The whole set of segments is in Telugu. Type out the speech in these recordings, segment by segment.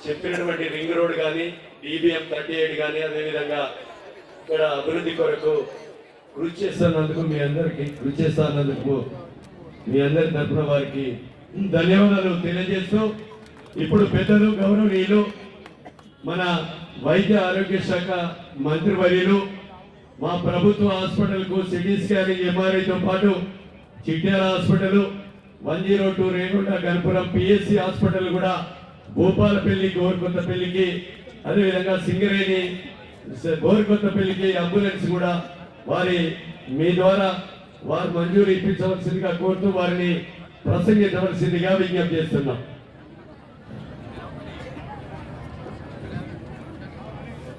చెప్పినటువంటి రింగ్ రోడ్ కానీ DBM 38 కానీ అదేవిధంగా ఇక్కడ అభివృద్ధి కొరకు కృషి చేస్తున్నందుకు మీ అందరి తరఫున వారికి ధన్యవాదాలు తెలియజేస్తూ ఇప్పుడు పెద్దలు గౌరవనీయులు మన వైద్య ఆరోగ్య శాఖ మంత్రివర్యులు మా ప్రభుత్వ హాస్పిటల్కు సిటీ స్కానింగ్ MRI తో పాటు Chityala hospital 102 Regunta Ganapuram PSC hospital కూడా భూపాలపల్లి గోరుకొత్తపల్లికి అదేవిధంగా సింగరేణి గోరుకొత్తపల్లికి అంబులెన్స్ కూడా మీ ద్వారా వారు మంజూరు ఇప్పించవలసిందిగా కోరుతూ వారిని ప్రసంగించవలసిందిగా విజ్ఞప్తి చేస్తున్నాం.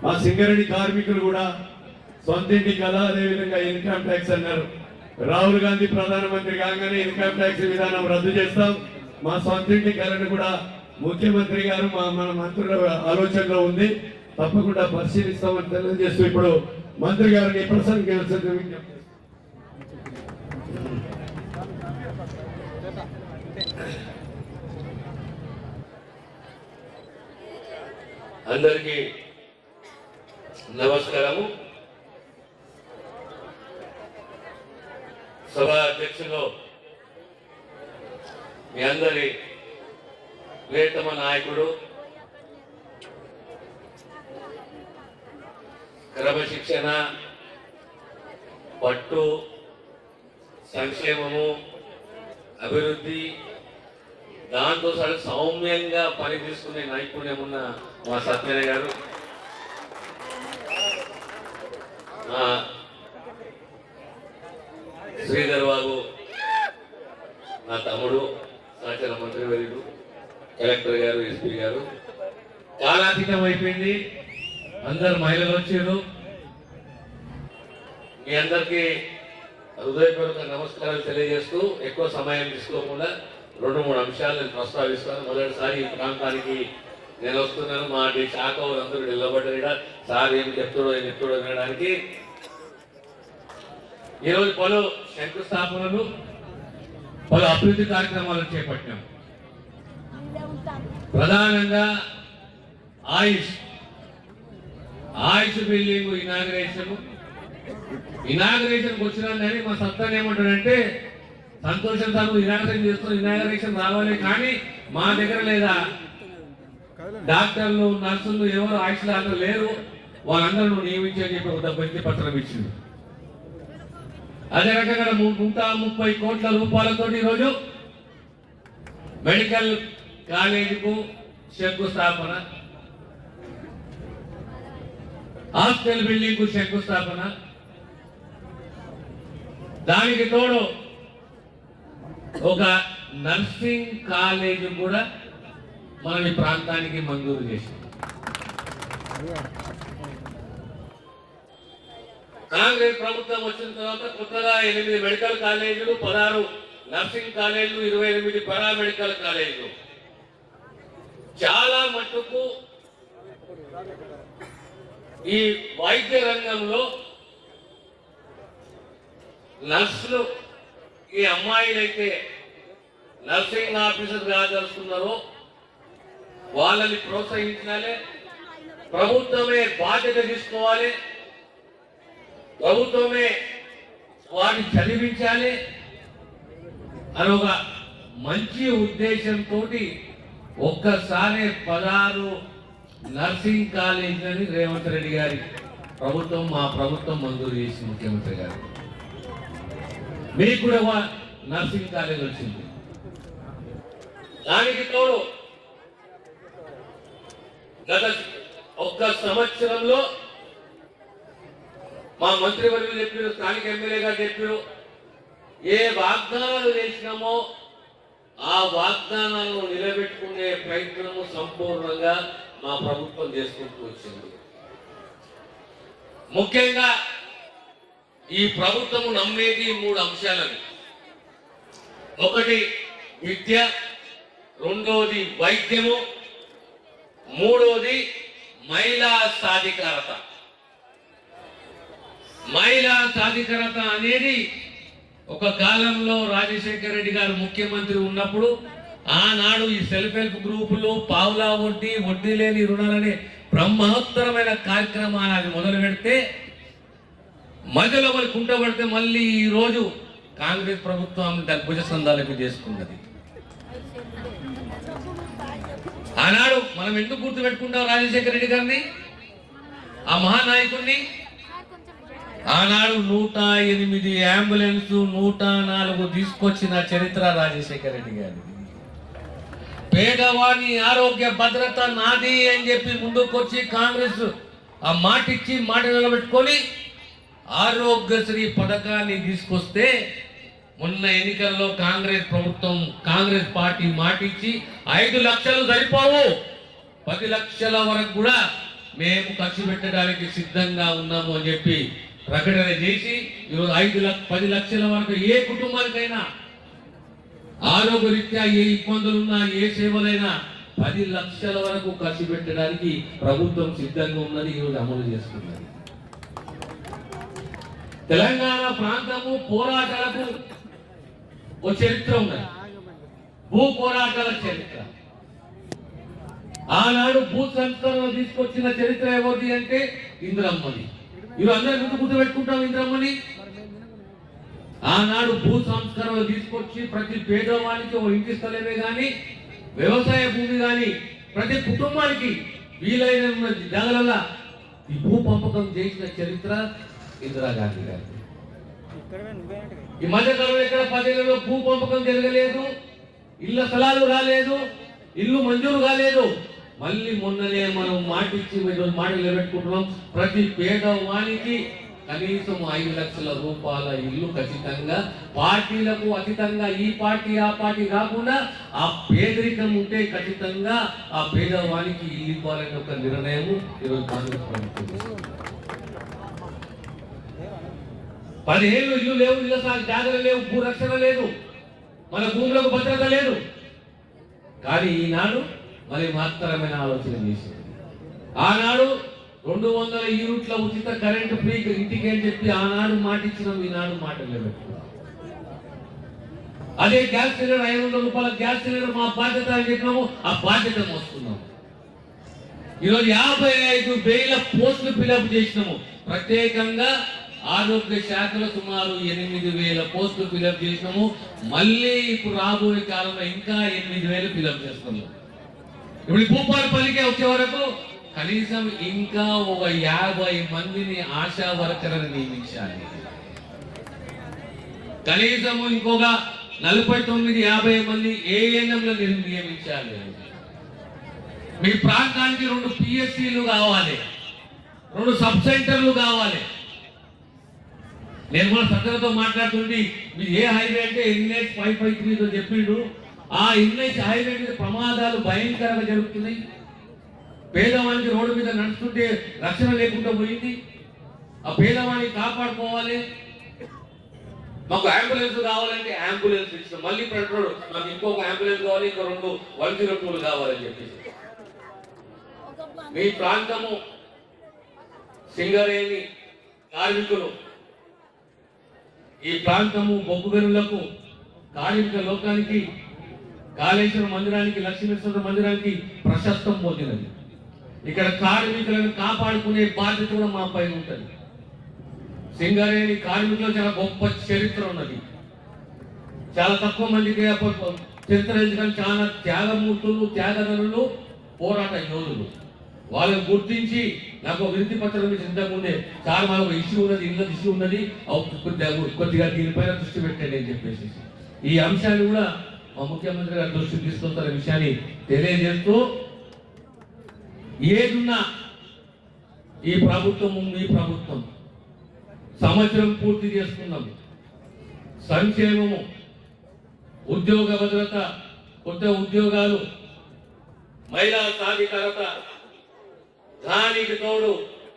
మా సింగరేణి కార్మికులు కూడా సొంతింటి కళ అదేవిధంగా ఇన్కమ్ ట్యాక్స్ అన్నారు. రాహుల్ గాంధీ ప్రధానమంత్రి కాగానే ఇన్కమ్ ట్యాక్స్ విధానం రద్దు చేస్తాం. మా సొంతింటి కళను కూడా ముఖ్యమంత్రి గారు మన మంత్రుల ఆలోచనలో ఉంది, తప్పకుండా పరిశీలిస్తామని తెలియజేస్తూ ఇప్పుడు మంత్రి గారిని ప్రసంగించాల్సిందిగా విజ్ఞప్తి. అందరికీ నమస్కారము. సభా అధ్యక్షులు మీ అందరి ప్రియతమ నాయకుడు, క్రమశిక్షణ, పట్టు, సంక్షేమము, అభివృద్ధి, దాంతో సౌమ్యంగా పని తీసుకునే నైపుణ్యం ఉన్న మా సత్యనారాయణ గారు, శ్రీధర్ బాబు నా తమ్ముడు, సహచర మంత్రివర్యుడు, కలెక్టర్ గారు, SP గారు, కాలాతీతం అయిపోయింది. అందరు మహిళలు వచ్చారు. మీ అందరికీ హృదయపూర్వక నమస్కారాలు తెలియజేస్తూ ఎక్కువ సమయం తీసుకోకుండా 2-3 అంశాలు నేను ప్రస్తావిస్తాను. మొదటిసారి ఈ ప్రాంతానికి నేను వస్తున్నాను. మా శాఖ వాళ్ళందరూ నిలబడ్డారు. సార్ ఏం చెప్తాడో వినడానికి ఈరోజు పలు శంకుస్థాపనలు, పలు అభివృద్ధి కార్యక్రమాలు చేపట్టాం. ప్రధానంగా ఆయుష్ బిల్డింగ్ ఇనాగరేషన్ వచ్చిందని మా సత్తాన్ని ఏమంటాడంటే, సంతోషం సార్ ఇనాగరేషన్ చేస్తున్న ఇనాగరేషన్ రావాలి, కానీ మా దగ్గర లేదా డాక్టర్లు, నర్సులు ఎవరు ఆయుష్ డాక్టర్లు లేరు, వాళ్ళందరూ నియమించని చెప్పి ఒక విజ్ఞప్తి పత్రం ఇచ్చింది. అదే రకంగా 130 కోట్ల రూపాయలతో ఈరోజు మెడికల్ కాలేజీకు శంకుస్థాపన, హాస్టల్ బిల్డింగ్ కు శంకుస్థాపన, దానికి తోడు ఒక నర్సింగ్ కాలేజ్ కూడా మనం ఈ ప్రాంతానికి మంజూరు చేసింది. కాంగ్రెస్ ప్రభుత్వం వచ్చిన తర్వాత కొత్తగా 8 మెడికల్ కాలేజీలు, 16 నర్సింగ్ కాలేజీలు, 28 పారామెడికల్ కాలేజీలు. చాలా మట్టుకు ఈ వైద్య రంగంలో నర్సులు, ఈ అమ్మాయిలైతే నర్సింగ్ ఆఫీసర్ కాదలుచుకున్నారో వాళ్ళని ప్రోత్సహించాలి, ప్రభుత్వమే బాధ్యత తీసుకోవాలి, ప్రభుత్వమే వారిని చదివించాలి అని ఒక మంచి ఉద్దేశంతో ఒక్కసారి 16 నర్సింగ్ కాలేజీలని రేవంత్ రెడ్డి గారి ప్రభుత్వం, మా ప్రభుత్వం మంజూరు చేసి ముఖ్యమంత్రి గారు మీకు కూడా నర్సింగ్ కాలేజ్ వచ్చింది. దానికి తోడు గత 1 సంవత్సరంలో మా మంత్రివర్యులు చెప్పారు, స్థానిక ఎమ్మెల్యే గారు చెప్పారు, ఏ వాగ్దానాలు చేసినామో ఆ వాగ్దానాలను నిలబెట్టుకునే ప్రయత్నము సంపూర్ణంగా మా ప్రభుత్వం చేసుకుంటూ వచ్చింది. ముఖ్యంగా ఈ ప్రభుత్వము నమ్మేది 3 అంశాలను. ఒకటి విద్య, రెండోది వైద్యము, మూడోది మహిళా సాధికారత. మహిళా సాధికారత అనేది ఒక కాలంలో రాజశేఖర రెడ్డి గారు ముఖ్యమంత్రి ఉన్నప్పుడు ఆనాడు ఈ సెల్ఫ్ హెల్ప్ గ్రూపులు పావులా వడ్డీ వడ్డీ లేని రుణాలనే బ్రహ్మోత్తరమైన కార్యక్రమాన్ని అది మొదలు పెడితే మధ్యలో మరి కుంటబడితే మళ్ళీ ఈ రోజు కాంగ్రెస్ ప్రభుత్వం దాని భుజస్కంధాలకు చేసుకున్నది. ఆనాడు మనం ఎందుకు గుర్తు పెట్టుకుంటాం రాజశేఖర రెడ్డి గారిని, ఆ మహానాయకుడిని? ఆనాడు 108 అంబులెన్స్ 104 తీసుకొచ్చిన చరిత్ర రాజశేఖర రెడ్డి గారిది. పేదవాని ఆరోగ్య భద్రత నాది అని చెప్పి ముందుకొచ్చి కాంగ్రెస్ ఆ మాట ఇచ్చి మాట నిలబెట్టుకొని ఆరోగ్యశ్రీ పథకాన్ని తీసుకొస్తే మొన్న ఎన్నికల్లో కాంగ్రెస్ ప్రభుత్వం కాంగ్రెస్ పార్టీ మాటిచ్చి 5 లక్షలు సరిపోవు 10 లక్షల వరకు కూడా మేము ఖర్చు పెట్టడానికి సిద్ధంగా ఉన్నాము అని చెప్పి ప్రకటన చేసి ఈరోజు 10 లక్షల వరకు ఏ కుటుంబానికైనా ఆరోగ్యరీత్యా ఏ ఇబ్బందులున్నా ఏ సేవలైనా 10 లక్షల వరకు ఖర్చు పెట్టడానికి ప్రభుత్వం సిద్ధంగా ఉన్నది, ఈరోజు అమలు చేస్తున్నది. తెలంగాణ ప్రాంతము పోరాటాలకు ఓ చరిత్ర ఉన్నది, భూ పోరాటాల చరిత్ర. ఆనాడు భూ సంస్కరణ తీసుకొచ్చిన చరిత్ర ఎవరిది అంటే ఇందిరమ్మది. ఈరోజు అందరూ ఎందుకు గుర్తుపెట్టుకుంటాం ఇందిరమ్మని? ఆనాడు భూ సంస్కరణ తీసుకొచ్చి ప్రతి పేదవానికి ఓ ఇంటి స్థలమే కానీ వ్యవసాయ భూమి కానీ ప్రతి కుటుంబానికి వీలైన జాగల ఈ భూ పంపకం చేసిన చరిత్ర ఇందిరాగాంధీ గారి. ఈ మధ్యకాలంలో ఎక్కడ 10 ఏళ్లలో భూ పంపకం జరగలేదు, ఇళ్ల స్థలాలు రాలేదు, ఇల్లు మంజూరు కాలేదు. మళ్ళీ మొన్ననే మనం మాటిచ్చి మాట నిలబెట్టుకుంటున్నాం. ప్రతి పేదవానికి కనీసం 5 లక్షల రూపాయల ఇల్లు ఖచ్చితంగా, పార్టీలకు అతీతంగా ఈ పార్టీ ఆ పార్టీ కాకుండా ఆ పేదరికం ఉంటే ఖచ్చితంగా ఆ పేదవానికి ఇల్లు ఇవ్వాలనే ఒక నిర్ణయం ఈరోజు కాంగ్రెస్ ప్రభుత్వం. 10 ఏళ్ళు ఇల్లు లేవు, ఇళ్ళ జాగ్రత్త లేవు, భూ రక్షణ లేదు, మన భూములకు భద్రత లేదు. కానీ ఈనాడు మరి మాత్రమైన ఆలోచన చేసింది. ఆనాడు 200 యూనిట్ల ఉచిత కరెంటు ఫ్రీ ఇంటికి అని చెప్పి ఆనాడు మాట ఇచ్చినాం, ఈనాడు మాట నిలబెట్టుకున్నాం. అదే గ్యాస్ సిలిండర్ 500 రూపాయల గ్యాస్ సిలిండర్ మా బాధ్యత అని చెప్పినాము, ఆ బాధ్యత మోస్తున్నాము. ఈరోజు 55,000 పోస్టులు ఫిలప్ చేసినాము. ప్రత్యేకంగా ఆరోగ్య శాఖలో సుమారు 8,000 పోస్టులు ఫిలప్ చేసినాము. మళ్ళీ ఇప్పుడు రాబోయే కాలంలో ఇంకా 8,000 ఫిలప్ చేస్తున్నాము. ఇప్పుడు భూపాలపల్లికే వచ్చే వరకు కనీసం ఇంకా ఒక 50 మందిని ఆశా వర్కర్లను నియమించాలి. కనీసం ఇంకొక 49-50 మంది ఏఎన్ఎంలను నియమించాలి. మీ ప్రాంతానికి 2 పిఎస్సీలు కావాలి, 2 సబ్ సెంటర్లు కావాలి. నేను మన సత్తలతో మాట్లాడుతుంటే మీరు ఏ హైవే అంటే NH 553 చెప్పిండు. ఆ NH హైవే మీద ప్రమాదాలు భయంకరంగా జరుగుతున్నాయి. పేదవానికి రోడ్డు మీద నడుస్తుంటే రక్షణ లేకుండా పోయింది. ఆ పేదవాడిని కాపాడుకోవాలి. మాకు అంబులెన్స్ కావాలంటే అంబులెన్స్ ఇచ్చాం. మళ్ళీ పెట్రోల్ మాకు ఇంకొక అంబులెన్స్ కావాలి, ఇంకో 2 102 కావాలని చెప్పేసి. మీ ప్రాంతము సింగరేణి కార్మికులు, ఈ ప్రాంతము బొగ్గు గనులకు, కార్మిక లోకానికి, కాళేశ్వర మందిరానికి, లక్ష్మీనరసింహ మందిరానికి ప్రశస్తం పొందినది. ఇక్కడ కార్మికులను కాపాడుకునే బాధ్యత కూడా మా పైన ఉంటుంది. సింగరేణి కార్మికులు చాలా గొప్ప చరిత్ర ఉన్నది. చాలా తక్కువ మందికి చరిత్ర ఎందుకంటే చాలా త్యాగమూర్తులు, త్యాగదనులు, పోరాట యోధులు. వాళ్ళని గుర్తించి నాకు వినతి పత్రం ఇంతకుముందే చాలా మనకు ఇష్యూ ఉన్నది, ఇళ్ళ ఇష్యూ ఉన్నది, కొద్దిగా దీనిపైన దృష్టి పెట్టండి అని చెప్పేసి ఈ అంశాన్ని కూడా మా ముఖ్యమంత్రి గారు దృష్టికి తీసుకొస్తున్న విషయాన్ని తెలియజేస్తూ, ఏదున్నా ఈ ప్రభుత్వము మీ ప్రభుత్వం సంవత్సరం పూర్తి చేసుకున్నాం. సంక్షేమము, ఉద్యోగ భద్రత, కొత్త ఉద్యోగాలు, మహిళా సాధికారత, దానికి తోడు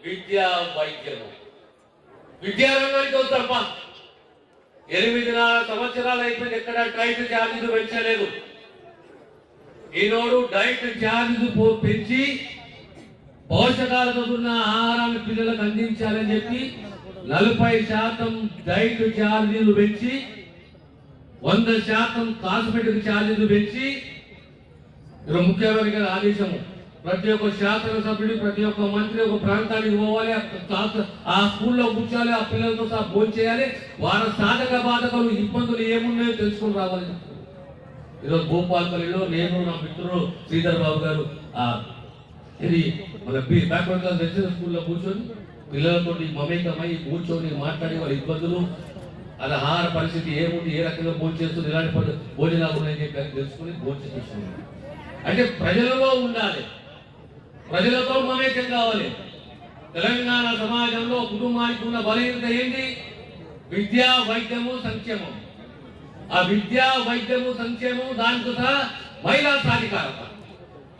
విద్యా వైద్యము. విద్యారంగానికి తప్ప 8 సంవత్సరాలు అయిపోయింది, ఎక్కడ డైట్ ఛార్జీలు పెంచలేదు. ఈనాడు డైట్ ఛార్జీలు పెంచి పోషకాలతో ఉన్న ఆహారాన్ని పిల్లలకు అందించాలని చెప్పి 40% డైట్ ఛార్జీలు పెంచి 100% కాస్మెటిక్ ఛార్జీలు పెంచి ఇది ముఖ్యమైన గారి ఆదేశము. ప్రతి ఒక్క శాసనసభ్యుడు, ప్రతి ఒక్క మంత్రి ఒక ప్రాంతానికి పోవాలి, ఆ స్కూల్లో కూర్చోాలి, ఆ పిల్లలతో సహా భోజనం చేయాలి, వారి సాధక బాధకాలు ఇబ్బందులు ఏమున్నాయో తెలుసుకొని రావాలి. ఈరోజు భూపాలపల్లిలో నేను, నా మిత్రుడు శ్రీధర్ బాబు గారు ఇది మన బ్యాక్వర్డ్ క్లాస్ రెసిడెన్షియల్ స్కూల్లో కూర్చొని పిల్లలతో మమేకమై కూర్చొని మాట్లాడి వాళ్ళ ఇబ్బందులు, అది ఆహార పరిస్థితి ఏముంది, ఏ రకంగా భోజనం చేస్తుంది, ఎలాంటి భోజనాలు ఉన్నాయని చెప్పి తెలుసుకుని భోజనం చేస్తున్నాం. అంటే ప్రజలలో ఉండాలి, ప్రజలతో మమేకం కావాలి. తెలంగాణ సమాజంలో కుటుంబానికి ఉన్న బలహీనత ఏంటి? విద్యా, వైద్యము, సంక్షేమం. ఆ విద్యా, వైద్యము, సంక్షేమం, దానితో సహా మహిళా సాధికారత.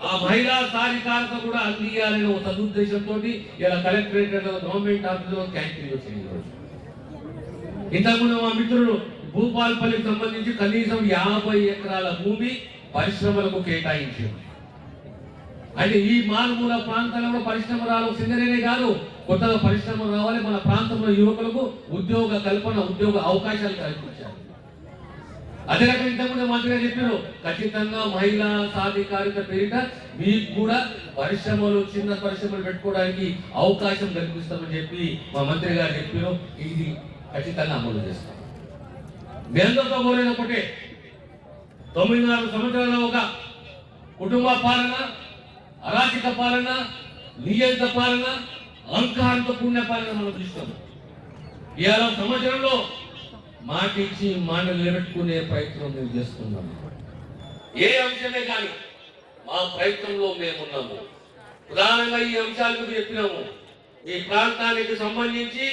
ఆ మహిళా సాధికారత కూడా అందియాలని ఒక సదుద్దేశంతో ఇలా కలెక్టరేట్ గవర్నమెంట్ ఆఫీసులో క్యాంటీన్ వచ్చింది. ఇంతకుముందు మా మిత్రులు భూపాలపల్లికి సంబంధించి కనీసం 50 ఎకరాల భూమి పరిశ్రమలకు కేటాయించారు. అంటే ఈ మారుమూల ప్రాంతాలలో పరిశ్రమ రావాలి, సింగరేణి కాదు, కొత్తగా పరిశ్రమ రావాలి, మన ప్రాంతంలో యువకులకు ఉద్యోగ కల్పన, ఉద్యోగ అవకాశాలు కల్పించాలి. అదే రకంగా ఇంతకుముందు మంత్రిగా చెప్పారు, ఖచ్చితంగా మహిళా సాధికారిత పేరిట మీకు కూడా పరిశ్రమలు, చిన్న పరిశ్రమలు పెట్టుకోవడానికి అవకాశం కల్పిస్తామని చెప్పి మా మంత్రి గారు చెప్పారు. ఇది ఖచ్చితంగా అమలు చేస్తాం. మీ అందరితో కోరేది ఒకటే, 9 సంవత్సరాల ఒక కుటుంబ పాలన, అరాచక పాలన, నియంత్ర పాలన, అహంకారంతో పుణ్య పాలన మనం చూస్తాం. ఇవాళ సంవత్సరంలో మాటిచ్చి మాట నిలబెట్టుకునే ప్రయత్నం మేము చేస్తున్నాము. ఏ అంశమే కానీ మా ప్రయత్నంలో మేమున్నాము. ప్రధానంగా ఈ అంశాలకు చెప్పినాము. ఈ ప్రాంతానికి సంబంధించి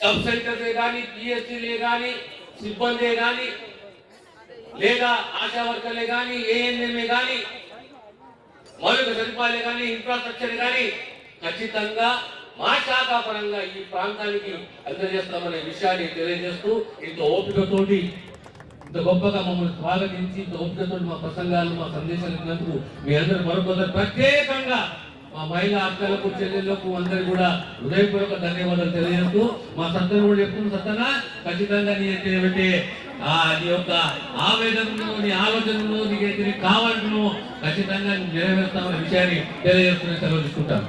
సబ్ సెంటర్లే కానీ, పిఎస్సీలే కానీ, సిబ్బందే కానీ, లేదా ఆశా వర్కర్లే కానీ, ఏఎన్ఎంఏ కానీ, మౌలిక సదుపాయాలే కానీ, ఇన్ఫ్రాస్ట్రక్చర్ కానీ ఖచ్చితంగా మా శాఖ పరంగా ఈ ప్రాంతానికి అందజేస్తామనే విషయాన్ని తెలియజేస్తూ, ఇంత ఓపికతోటి, ఇంత గొప్పగా మమ్మల్ని స్వాగతించి, ఇంత ఓపికతోటి మా ప్రసంగాలు, మా సందేశాలు ఇచ్చినందుకు మీ అందరూ మరొకసారి ప్రత్యేకంగా మా మహిళా అక్కలకు, చెల్లెళ్లకు అందరూ కూడా హృదయపూర్వక ధన్యవాదాలు తెలియజేస్తూ, మా సత్తను కూడా చెప్తున్న సత్తన ఖచ్చితంగా నీ యొక్క ఆవేదనను, నీ ఆలోచనను, నీకైతే కావాలను ఖచ్చితంగా నెరవేరుస్తామనే విషయాన్ని తెలియజేస్తున్న సెలవు తీసుకుంటాను.